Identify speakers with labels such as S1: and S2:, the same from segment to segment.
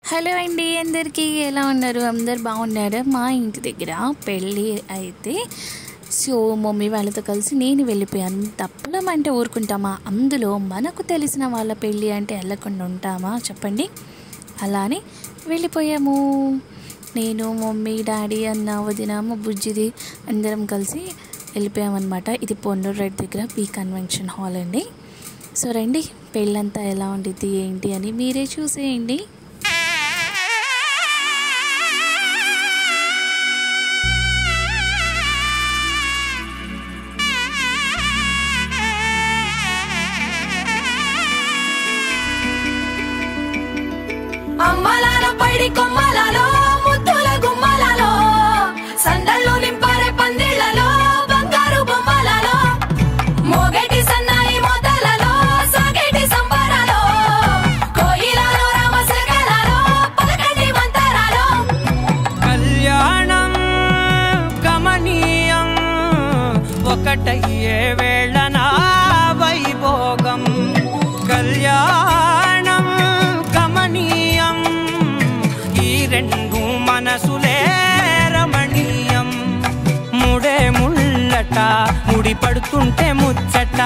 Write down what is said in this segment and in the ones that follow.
S1: Hello అండి, అందరికీ ఎలా ఉన్నారు? అందరు బాగున్నారు. మా ఇంటి దగ్గర పెళ్ళి అయితే మమ్మీ వాళ్ళతో కలిసి నేను వెళ్ళిపోయాను. తప్పడం అంటే ఊరుకుంటామా? అందులో మనకు తెలిసిన వాళ్ళ పెళ్ళి అంటే వెళ్ళకుండా ఉంటామా చెప్పండి? అలానే వెళ్ళిపోయాము. నేను, మమ్మీ, డాడీ, అన్న, వదిన, బుజ్జిది అందరం కలిసి వెళ్ళిపోయామన్నమాట. ఇది పొన్నూరు రోడ్ దగ్గర బీ కన్వెన్షన్ హాల్ అండి. సో రండి, పెళ్ళంతా ఎలా ఉండిద్ది ఏంటి అని మీరే చూసేయండి.
S2: అమ్మలాల పైడి కొమ్మలలో ముద్దుల గుమ్మలలో సందళ్ళు నింపరే పందిళ్లలో బంగారు బొమ్మలలో మోగేటి సన్నాయి మోతలలో సాగేటి సంబరాలో కోయిలలో రామశకలలో పలకటి మంతరాలో
S3: కళ్యాణం గమనీయం ఒకటయ్యే వేళన వైభోగం. కళ్యాణం గమనీయం ఈ రెండు మనసులే రమణీయం. ముడే ముళ్ళట ముడి పడుతుంటే ముచ్చట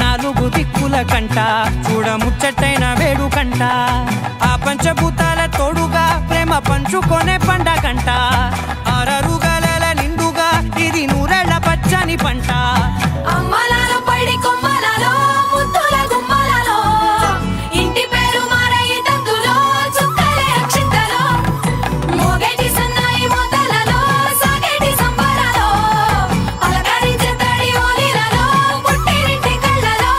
S3: నాలుగు దిక్కుల కంట చూడ ముచ్చటైన వేడుకంట. ఆ పంచభూతాల తోడుగా ప్రేమ పంచుకొనే పండగంట. ఆరరుగల నిండుగా ఇది నూరెళ్ళ పచ్చని పంట.
S2: అమ్మలాల పైడి కొమ్మలలో ముద్దుల గుమ్మలలో ఇంటి పేరు మారయి తందులో చుక్కలే అక్షింతలో మోగేటి సన్నాయి మోతలలో సాగేటి సంబరాలో పలకరించే తడి ఓలిలలో పుట్టినింటి కళ్ళలో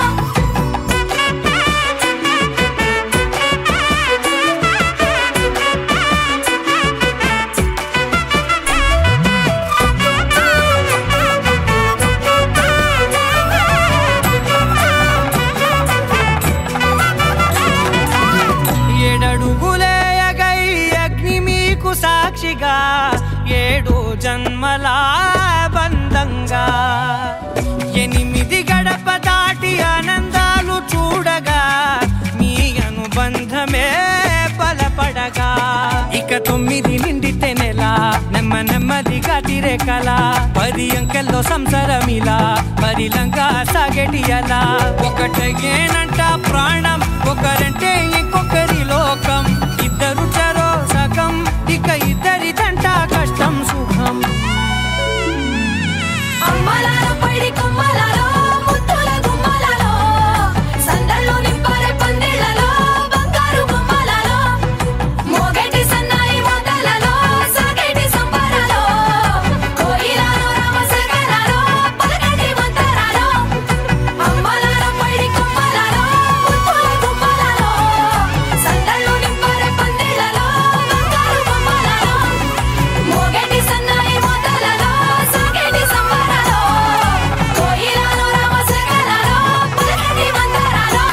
S3: ఏడడుగులే ఎగై అగ్ని మీకు సాక్షిగా ఏడు జన్మల బంధంగా. ఎనిమిది గడప దాటి ఆనందాలు చూడగా మీ అనుబంధమే బలపడగా. ఇక 9 నిండితే నెల నెమ్మదిగా తిరేకల 10 అంకెల్లో సంసారమిలా పరిలంగా సాగేటి అలా. ఒకటేనంట ప్రాణం ఒకరంటే ఇంకొకరి లోకం. ఇద్దరు చరో సగం ఇక ఇద్దరిదంట కష్టం సుఖం.
S2: అమ్మలాల పైడి కొమ్మలలో ముద్దుల గుమ్మలలో సందళ్ళు నింపరే పందిళ్లలో బంగారు బొమ్మలలో మోగేటి సన్నాయి మోతలలో సాగేటి సంబరాలో కోయిలలో రామశకలలో పలకటి మంతరాలో అమ్మలాల పైడి కొమ్మలలో ముద్దుల గుమ్మలలో సందళ్ళు నింపరే పందిళ్లలో బంగారు బొమ్మలలో మోగేటి సన్నాయి మోతలలో సాగేటి సంబరాలో కోయిలలో రామశకలలో పలకటి మంతరాలో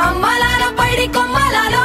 S2: అమ్మలాల పైడి కొమ్మలలో